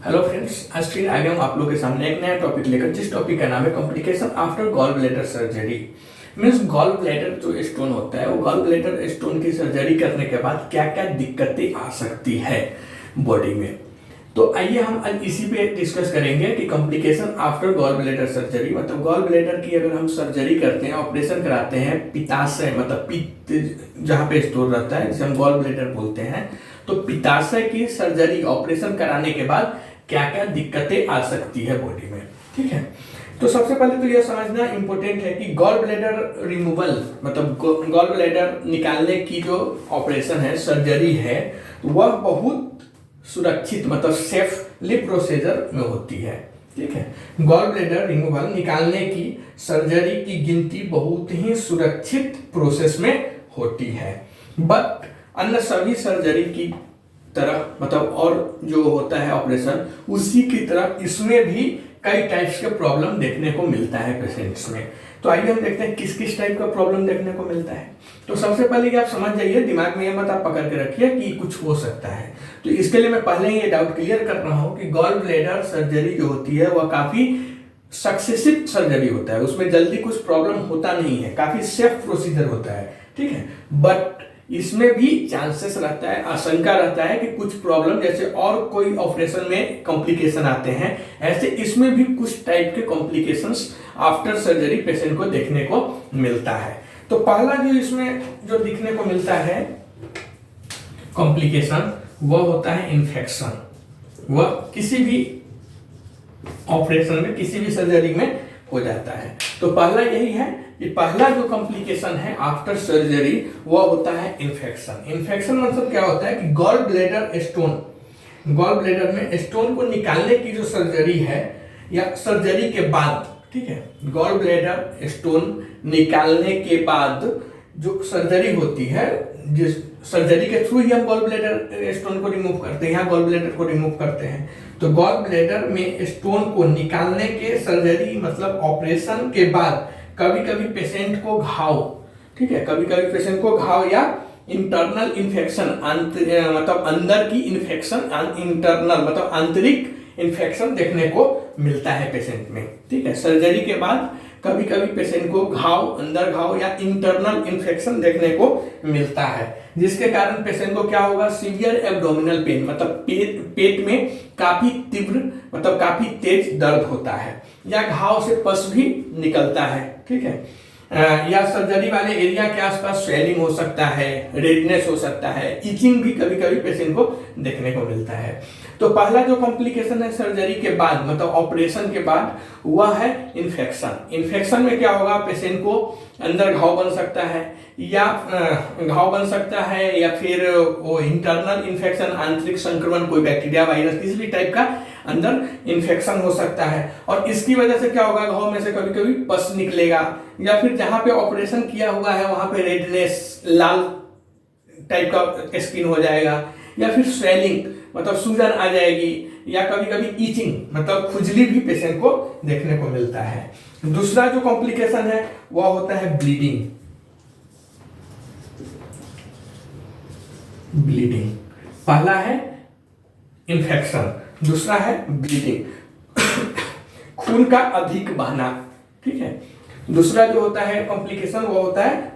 Hello friends, आज फिर आ गया हूँ आप लोग के सामने एक नया टॉपिक लेकर, जिस टॉपिक का नाम है complication after gall bladder surgery. Means gall bladder जो स्टोन होता है, वो गॉल ब्लैडर स्टोन की सर्जरी करने के बाद क्या क्या दिक्कतें आ सकती है बॉडी में। तो आइए हम आज इसी पे डिस्कस करेंगे कि complication after gall bladder surgery, मतलब गॉल ब्लैडर की अगर हम सर्जरी करते हैं, ऑपरेशन कराते हैं, पित्ताशय मतलब पित्त जहाँ पे स्टोर रहता है जिसे हम गॉल ब्लैडर बोलते हैं, तो पित्ताशय की सर्जरी ऑपरेशन कराने के बाद क्या क्या दिक्कतें आ सकती है बॉडी में। ठीक है, तो सबसे पहले तो यह समझना इंपॉर्टेंट है कि गॉल ब्लैडर रिमूवल मतलब गॉल ब्लैडर निकालने की जो ऑपरेशन है, सर्जरी है, वह बहुत सुरक्षित मतलब सेफली प्रोसीजर में होती है। ठीक है, गॉल ब्लैडर रिमूवल निकालने की सर्जरी की गिनती बहुत ही सुरक्षित प्रोसेस में होती है, बट अन्य सभी सर्जरी की तरह मतलब और जो होता है ऑपरेशन, उसी की तरह इसमें भी कई टाइप्स के प्रॉब्लम देखने को मिलता है पेशेंट्स में। तो आइए हम देखते हैं किस किस टाइप का प्रॉब्लम देखने को मिलता है। तो सबसे पहले कि आप समझ जाइए, दिमाग में ये मत आप पकड़ के रखिए कि कुछ हो सकता है। तो इसके लिए मैं पहले ही ये डाउट क्लियर कर रहा हूँ कि गॉल ब्लैडर सर्जरी जो होती है वह काफी सक्सेसिव सर्जरी होता है, उसमें जल्दी कुछ प्रॉब्लम होता नहीं है, काफी सेफ प्रोसीजर होता है। ठीक है, बट इसमें भी चांसेस रहता है, आशंका रहता है कि कुछ प्रॉब्लम जैसे और कोई ऑपरेशन में कॉम्प्लिकेशन आते हैं, ऐसे इसमें भी कुछ टाइप के कॉम्प्लिकेशंस आफ्टर सर्जरी पेशेंट को देखने को मिलता है। तो पहला जो इसमें जो दिखने को मिलता है कॉम्प्लिकेशन, वह होता है इन्फेक्शन। वह किसी भी ऑपरेशन में, किसी भी सर्जरी में हो जाता है। तो पहला यही है कि पहला जो कॉम्प्लिकेशन है आफ्टर सर्जरी वह होता है इन्फेक्शन। इन्फेक्शन मतलब क्या होता है कि gall bladder stone, gall bladder में स्टोन को निकालने की जो सर्जरी है या सर्जरी के बाद, ठीक है, गॉल ब्लैडर स्टोन निकालने के बाद जो सर्जरी होती है, जिस सर्जरी के थ्रू ही हम गॉल ब्लैडर स्टोन को रिमूव करते हैं, यहाँ गॉल ब्लैडर को रिमूव करते हैं। तो गॉल ब्लैडर में स्टोन को निकालने के सर्जरी मतलब ऑपरेशन के बाद कभी कभी पेशेंट को घाव, ठीक है, कभी कभी पेशेंट को घाव या इंटरनल इन्फेक्शन मतलब अंदर की इन्फेक्शन, इंटरनल मतलब आंतरिक इन्फेक्शन देखने को मिलता है पेशेंट में। ठीक है, सर्जरी के बाद कभी कभी पेशेंट को घाव, अंदर घाव या इंटरनल इन्फेक्शन देखने को मिलता है, जिसके कारण पेशेंट को क्या होगा, सीवियर एब्डोमिनल पेन मतलब पेट में काफी तीव्र मतलब काफी तेज दर्द होता है, या घाव से पस भी निकलता है। ठीक है, या सर्जरी वाले एरिया के आसपास स्वेलिंग हो सकता है, रेडनेस हो सकता है, इचिंग भी कभी कभी पेशेंट को देखने को मिलता है। तो पहला जो कॉम्प्लिकेशन है सर्जरी के बाद मतलब ऑपरेशन के बाद, वह है इन्फेक्शन। इन्फेक्शन में क्या होगा, पेशेंट को अंदर घाव बन सकता है या घाव बन सकता है, या फिर वो इंटरनल इन्फेक्शन, आंतरिक संक्रमण, कोई बैक्टीरिया, वायरस, किसी भी टाइप का अंदर इन्फेक्शन हो सकता है, और इसकी वजह से क्या होगा, घाव में से कभी कभी पस निकलेगा, या फिर जहां पे ऑपरेशन किया हुआ है वहां पे रेडनेस, लाल टाइप का स्किन हो जाएगा, या फिर स्वेलिंग मतलब सूजन आ जाएगी, या कभी कभी ईचिंग मतलब खुजली भी पेशेंट को देखने को मिलता है। दूसरा जो कॉम्प्लिकेशन है वह होता है ब्लीडिंग। ब्लीडिंग, पहला है इन्फेक्शन, दूसरा है ब्लीडिंग खून का अधिक बहना। ठीक है, दूसरा जो होता है कॉम्प्लिकेशन वो होता है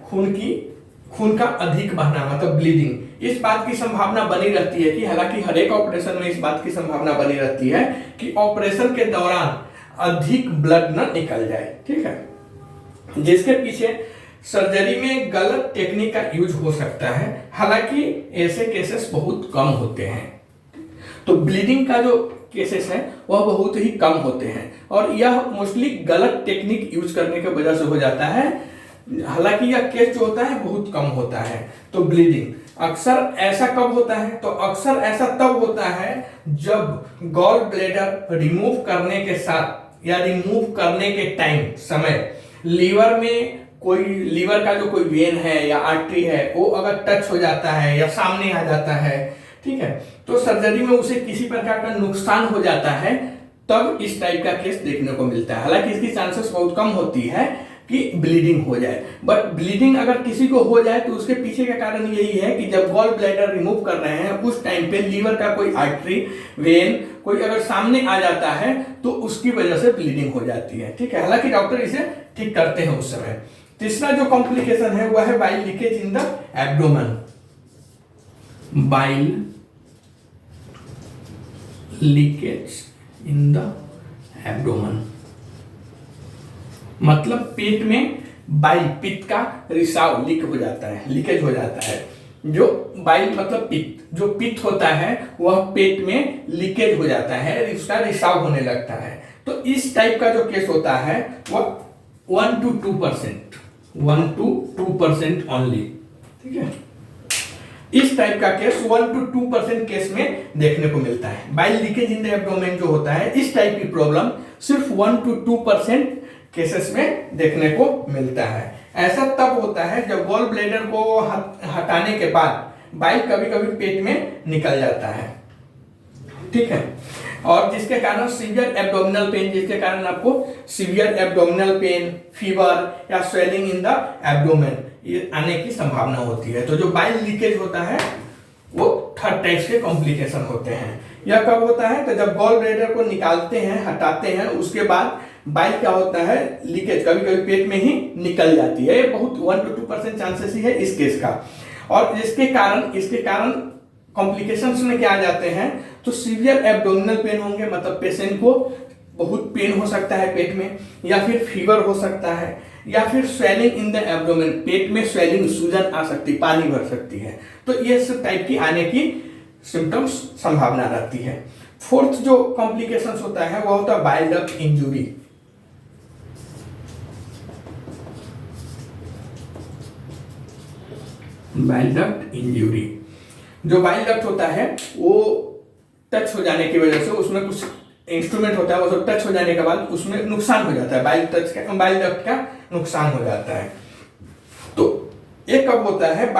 खून का अधिक बहना मतलब ब्लीडिंग। इस बात की संभावना बनी रहती है कि हालांकि हर एक ऑपरेशन में इस बात की संभावना बनी रहती है कि ऑपरेशन के दौरान अधिक ब्लड न निकल जाए। ठीक है, जिसके पीछे सर्जरी में गलत टेक्निक का यूज हो सकता है, हालांकि ऐसे केसेस बहुत कम होते हैं। तो ब्लीडिंग का जो केसेस है वह बहुत ही कम होते हैं, और यह मोस्टली गलत टेक्निक यूज करने की वजह से हो जाता है, हालांकि यह केस जो होता है बहुत कम होता है। तो ब्लीडिंग अक्सर ऐसा कब होता है, तो अक्सर ऐसा तब होता है जब गॉल ब्लैडर रिमूव करने के साथ या रिमूव करने के टाइम समय लीवर में कोई, लीवर का जो कोई वेन है या आर्टरी है वो अगर टच हो जाता है या सामने आ जाता है, ठीक है, तो सर्जरी में उसे किसी प्रकार का नुकसान हो जाता है, तब इस टाइप का केस देखने को मिलता है। हालांकि इसकी चांसेस बहुत कम होती है कि ब्लीडिंग हो जाए। बट ब्लीडिंग अगर किसी को हो जाए तो उसके पीछे का कारण यही है कि जब गॉल ब्लैडर रिमूव कर रहे हैं उस टाइम पे लीवर का कोई आर्टरी, वेन कोई अगर सामने आ जाता है तो उसकी वजह से ब्लीडिंग हो जाती है। ठीक है, हालांकि डॉक्टर इसे ठीक करते हैं उस समय। तीसरा जो कॉम्प्लिकेशन है वह है bile leakage in the abdomen. Bile leakage in the abdomen मतलब पेट में बाइल, पित्त का रिसाव, लीक हो जाता है, लीकेज हो जाता है। जो बाइल मतलब पित्त, जो पित्त होता है वह पेट में लीकेज हो जाता है, उसका रिसाव होने लगता है। तो इस टाइप का जो केस होता है वह 1 to 2%, 1 to 2% ओनली। ठीक है, इस टाइप का केस 1 to 2% केस में देखने को मिलता है। Bile leakage in the abdomen जो होता है, इस टाइप की प्रॉब्लम सिर्फ 1 to 2% केसेस में देखने को मिलता है। ऐसा तब होता है जब गॉल ब्लैडर को हटाने के बाद बाइल कभी कभी पेट में निकल जाता है। ठीक है, और जिसके कारण सीवियर एब्डोमिनल पेन, जिसके कारण आपको सीवियर एब्डोमिनल पेन, फीवर या स्वेलिंग इन द एब्डोमेन ये आने की संभावना होती है। तो जो बाइल लीकेज होता है वो थर्ड टाइप के कॉम्प्लिकेशन होते हैं। यह कब होता है? तो जब गॉल ब्लैडर को निकालते हैं, हटाते हैं, उसके बाद बाइल क्या होता है, लीकेज कभी कभी पेट में ही निकल जाती है। ये बहुत 1 to 2% चांसेस ही है इस केस का। और इसके कारण कॉम्प्लिकेशंस में क्या आ जाते हैं, तो सीवियर एब्डोमिनल पेन होंगे, मतलब पेशेंट को बहुत पेन हो सकता है पेट में, या फिर फीवर हो सकता है, या फिर स्वेलिंग इन द एब्डोमेन, पेट में स्वेलिंग, सूजन आ सकती, पानी भर सकती है। तो ये सब टाइप की आने की सिम्टम्स संभावना रहती है। फोर्थ जो कॉम्प्लिकेशंस होता है वह होता है bile duct injury. Bile duct injury, जो बाइल डक्ट होता है वो टच हो जाने की वजह से, उसमें कुछ इंस्ट्रूमेंट होता है, वो सब टच हो जाने के बाद उसमें नुकसान हो जाता है, बाइल डक्ट का नुकसान हो जाता है। तो ये कब होता है?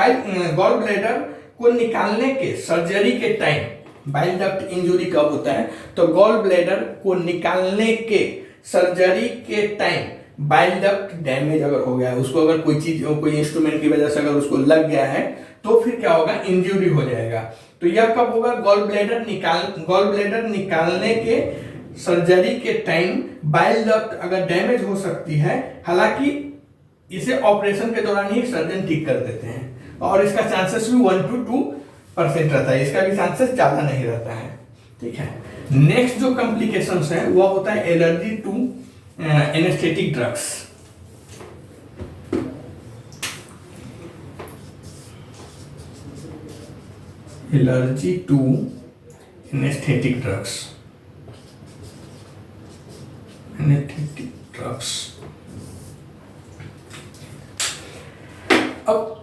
गॉल ब्लैडर को निकालने के सर्जरी के टाइम बाइल डक्ट इंजुरी कब होता है? तो गॉल ब्लैडर को निकालने के सर्जरी के टाइम बाइल डक्ट डैमेज अगर हो गया है, उसको अगर कोई चीज, कोई इंस्ट्रूमेंट की वजह से अगर उसको लग गया है तो फिर क्या होगा? इंजरी हो जाएगा। तो यह कब होगा? गॉल ब्लैडर निकालने के सर्जरी के टाइम बाइल डक्ट अगर डैमेज हो सकती है। हालांकि इसे ऑपरेशन के दौरान ही सर्जन ठीक कर देते हैं और इसका चांसेस भी 1 to 2% रहता है, इसका भी चांसेस ज्यादा नहीं रहता है। ठीक है, नेक्स्ट जो कॉम्प्लिकेशंस है वह होता है allergy to anaesthetic drugs. Allergy to anaesthetic drugs. Anaesthetic drugs, अब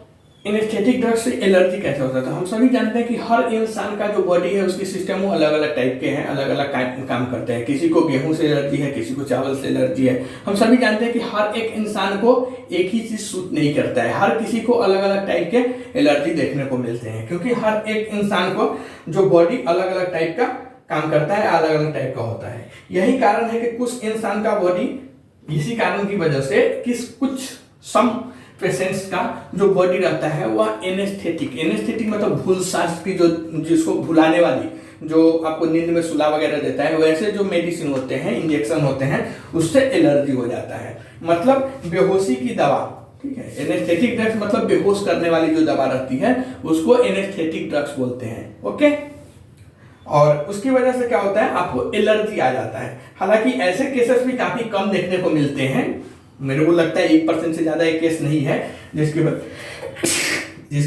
एनेस्थेटिक ड्रग्स से एलर्जी कैसे होता है? तो हम सभी जानते हैं कि हर इंसान का जो बॉडी है उसकी सिस्टम वो अलग अलग टाइप के हैं, अलग अलग काम करते हैं। किसी को गेहूं से एलर्जी है, किसी को चावल से एलर्जी है। हम सभी जानते हैं कि हर एक इंसान को एक ही चीज सूट नहीं करता है, हर किसी को अलग अलग टाइप के एलर्जी देखने को मिलते हैं, क्योंकि हर एक इंसान को जो बॉडी अलग अलग टाइप का काम करता है, अलग अलग टाइप का होता है। यही कारण है कि कुछ इंसान का बॉडी, इसी कारण की वजह से कुछ सम पेशेंट्स का जो बॉडी रहता है वह एनेस्थेटिक मतलब भूलसाज की, जो जिसको भुलाने वाली, जो आपको नींद में सुला वगैरह देता है, वैसे जो मेडिसिन होते हैं, इंजेक्शन होते हैं, उससे एलर्जी हो जाता है। मतलब बेहोशी की दवा। ठीक है, एनेस्थेटिक ड्रग्स मतलब बेहोश करने वाली जो दवा रहती है उसको एनेस्थेटिक ड्रग्स बोलते हैं। ओके, और उसकी वजह से क्या होता है? आपको एलर्जी आ जाता है। हालांकि ऐसे केसेस भी काफी कम देखने को मिलते हैं, मेरे को लगता है 1% से ज्यादा एक केस नहीं है जिसकी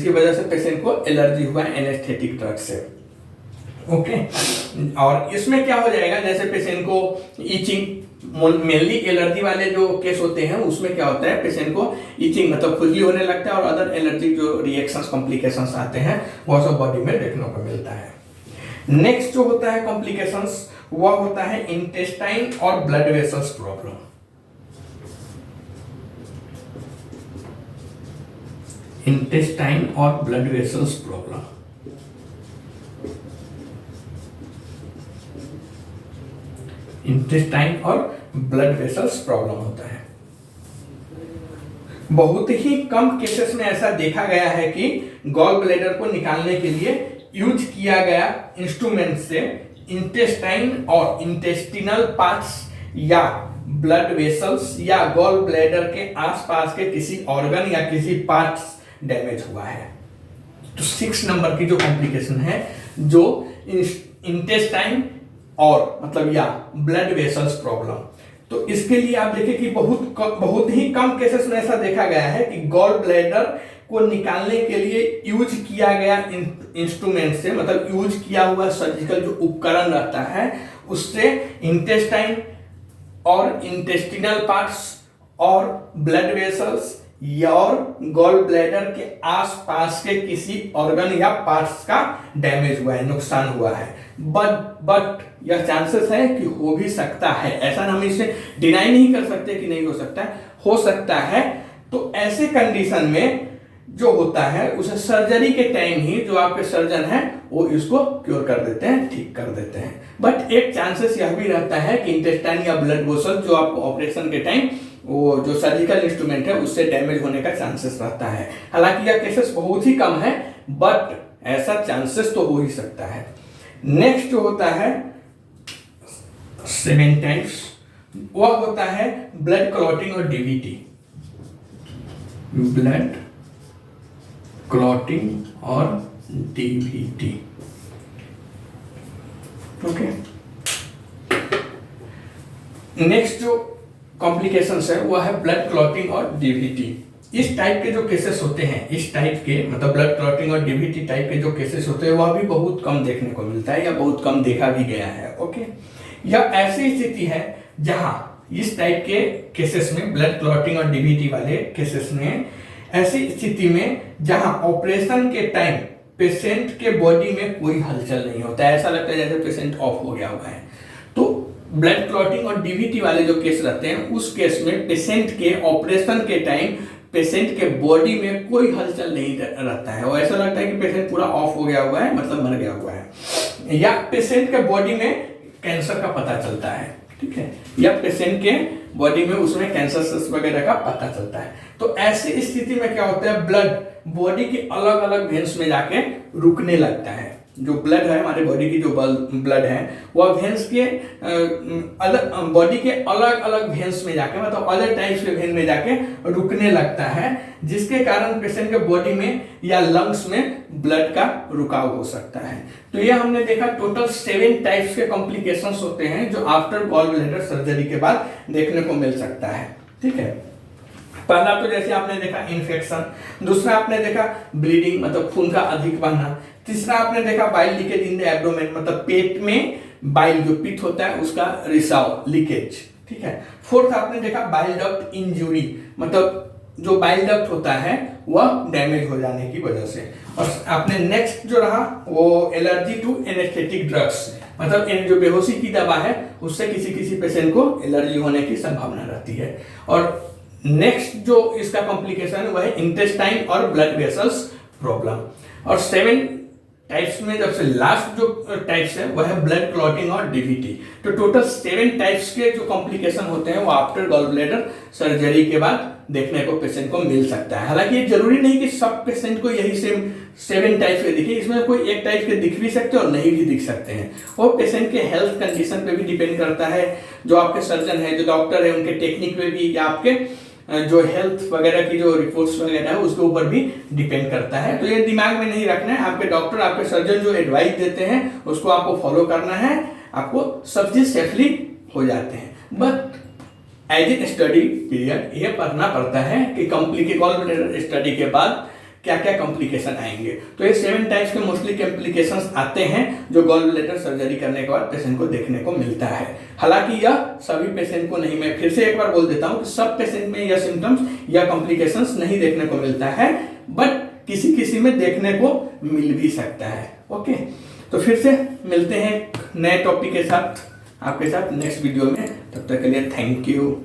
वजह से पेशेंट को एलर्जी हुआ है एनेस्थेटिक ड्रग से। ओके, और इसमें क्या हो जाएगा, जैसे पेशेंट को ईचिंग, मेनली एलर्जी वाले जो केस होते हैं उसमें क्या होता है, पेशेंट को ईचिंग मतलब खुजली होने लगता है, और अदर एलर्जी जो रिएक्शंस, कॉम्प्लिकेशंस आते हैं वह सब बॉडी में देखने को मिलता है। नेक्स्ट जो होता है कॉम्प्लिकेशंस वह होता है इंटेस्टाइन और ब्लड वेसल्स प्रॉब्लम। इंटेस्टाइन और ब्लड वेसल्स प्रॉब्लम। इंटेस्टाइन और ब्लड वेसल्स प्रॉब्लम होता है। बहुत ही कम केसेस में ऐसा देखा गया है कि गॉल ब्लैडर को निकालने के लिए यूज किया गया इंस्ट्रूमेंट से इंटेस्टाइन और इंटेस्टिनल पार्ट्स या ब्लड वेसल्स या गॉल ब्लैडर के आसपास के किसी ऑर्गन या किसी पार्ट्स डैमेज हुआ है। तो 6 नंबर की जो कॉम्प्लिकेशन है, जो इंटेस्टाइन और मतलब या ब्लड वेसल्स प्रॉब्लम, तो इसके लिए आप देखिए कि बहुत ही कम केसेस में ऐसा देखा गया है कि गॉल ब्लैडर को निकालने के लिए यूज किया गया इंस्ट्रूमेंट से, मतलब यूज किया हुआ सर्जिकल जो उपकरण रहता है उससे इंटेस्टाइन और इंटेस्टिनल पार्ट्स और ब्लड वेसल्स और गॉल ब्लैडर के आसपास के किसी ऑर्गन या पार्ट्स का डैमेज हुआ है, नुकसान हुआ है। बट यह चांसेस है कि हो भी सकता है, ऐसा हम इसे डिनाई नहीं कर सकते कि नहीं हो सकता है, हो सकता है। तो ऐसे कंडीशन में जो होता है उसे सर्जरी के टाइम ही जो आपके सर्जन है वो इसको क्योर कर देते हैं, ठीक कर देते हैं। बट एक चांसेस यह भी रहता है कि इंटेस्टाइन या ब्लड वेसल जो आपको ऑपरेशन के टाइम वो जो सर्जिकल इंस्ट्रूमेंट है उससे डैमेज होने का चांसेस रहता है। हालांकि यह केसेस बहुत ही कम है, बट ऐसा चांसेस तो हो ही सकता है। नेक्स्ट जो होता है 7 टाइप्स, वह होता है ब्लड क्लॉटिंग और डीवीटी। ब्लड क्लॉटिंग और डीवीटी, ओके। नेक्स्ट जो कॉम्प्लिकेशंस है वो है ब्लड क्लॉटिंग और डीवीटी। इस टाइप के जो केसेस होते हैं, इस टाइप के मतलब ब्लड क्लॉटिंग और डीवीटी टाइप के जो केसेस होते हैं वह भी बहुत कम देखने को मिलता है या बहुत कम देखा भी गया है, ओके। यह ऐसी स्थिति है जहां इस टाइप के केसेस में, ब्लड क्लॉटिंग और डीवीटी वाले केसेस में, ऐसी स्थिति में जहां ऑपरेशन के टाइम पेशेंट के बॉडी में कोई हलचल नहीं होता है, ऐसा लगता है जैसे पेशेंट ऑफ हो गया हुआ है। तो ब्लड क्लॉटिंग और डीवीटी वाले जो केस रहते हैं उस केस में पेशेंट के ऑपरेशन के टाइम पेशेंट के बॉडी में कोई हलचल नहीं रहता है और ऐसा लगता है कि पेशेंट पूरा ऑफ हो गया हुआ है, मतलब मर गया हुआ है। या पेशेंट के बॉडी में कैंसर का पता चलता है, ठीक है, या पेशेंट के बॉडी में उसमें कैंसर सेल्स वगैरह का पता चलता है। तो ऐसी स्थिति में क्या होता है, ब्लड बॉडी के अलग अलग वेन्स में जाके रुकने लगता है। जो ब्लड है हमारे बॉडी की जो ब्लड है वह वेन्स के अलग बॉडी के अलग अलग वेन्स में जाके, मतलब अलग टाइप्स के वेन में जाके रुकने लगता है, जिसके कारण पेशेंट के बॉडी में या लंग्स में ब्लड का रुकाव हो सकता है। तो ये हमने देखा टोटल 7 टाइप्स के कॉम्प्लिकेशंस होते हैं जो आफ्टर गॉल ब्लैडर सर्जरी के बाद देखने को मिल सकता है, ठीक है। पहला तो जैसे आपने देखा इन्फेक्शन, दूसरा आपने देखा ब्लीडिंग मतलब खून का अधिक बहना, तीसरा आपने देखा bile leakage in the abdomen मतलब पेट में बाइल जो पित्त होता है उसका रिसाव, लीकेज, ठीक है। फोर्थ आपने देखा बाइल डक्ट इंजुरी मतलब जो बाइल डक्ट होता है वह डैमेज हो जाने की वजह से। और आपने नेक्स्ट जो रहा वो एलर्जी टू एनेस्थेटिक ड्रग्स मतलब जो बेहोशी की दवा है उससे किसी पेशेंट को एलर्जी होने की संभावना रहती है। और नेक्स्ट जो इसका कॉम्प्लिकेशन वह है इंटेस्टाइन और ब्लड वेसल्स प्रॉब्लम। और 7 टाइप्स में जब से लास्ट जो टाइप्स है वह है ब्लड क्लॉटिंग और डीवीटी। तो टोटल 7 टाइप्स के जो कॉम्प्लिकेशन होते हैं वो आफ्टर गॉल ब्लैडर सर्जरी के बाद देखने को पेशेंट को मिल सकता है। हालांकि ये जरूरी नहीं कि सब पेशेंट को यही सेम 7 टाइप्स के दिखे, इसमें कोई एक टाइप के दिख भी सकते हैं और नहीं भी दिख सकते हैं। वो पेशेंट के हेल्थ कंडीशन पे भी डिपेंड करता है, जो आपके सर्जन है, जो डॉक्टर है, उनके टेक्निक पे भी या आपके जो हेल्थ वगैरह की जो रिपोर्ट्स वगैरह है उसके ऊपर भी डिपेंड करता है। तो ये दिमाग में नहीं रखना है, आपके डॉक्टर आपके सर्जन जो एडवाइस देते हैं उसको आपको फॉलो करना है, आपको सब चीज सेफली हो जाते हैं। But as a study period ये पढ़ना पड़ता है कि गॉल ब्लैडर स्टडी के बाद क्या क्या कॉम्प्लिकेशन आएंगे। तो ये 7 टाइप्स के मोस्टली कॉम्प्लिकेशंस आते हैं जो गॉल ब्लैडर सर्जरी करने के बाद पेशेंट को देखने को मिलता है। हालांकि यह सभी पेशेंट को नहीं, मैं फिर से एक बार बोल देता हूं कि सब पेशेंट में यह सिम्टम्स या कॉम्प्लिकेशंस नहीं देखने को मिलता है, बट किसी में देखने को मिल भी सकता है, ओके। तो फिर से मिलते हैं नए टॉपिक के साथ आपके साथ नेक्स्ट वीडियो में, तब तक के लिए थैंक यू।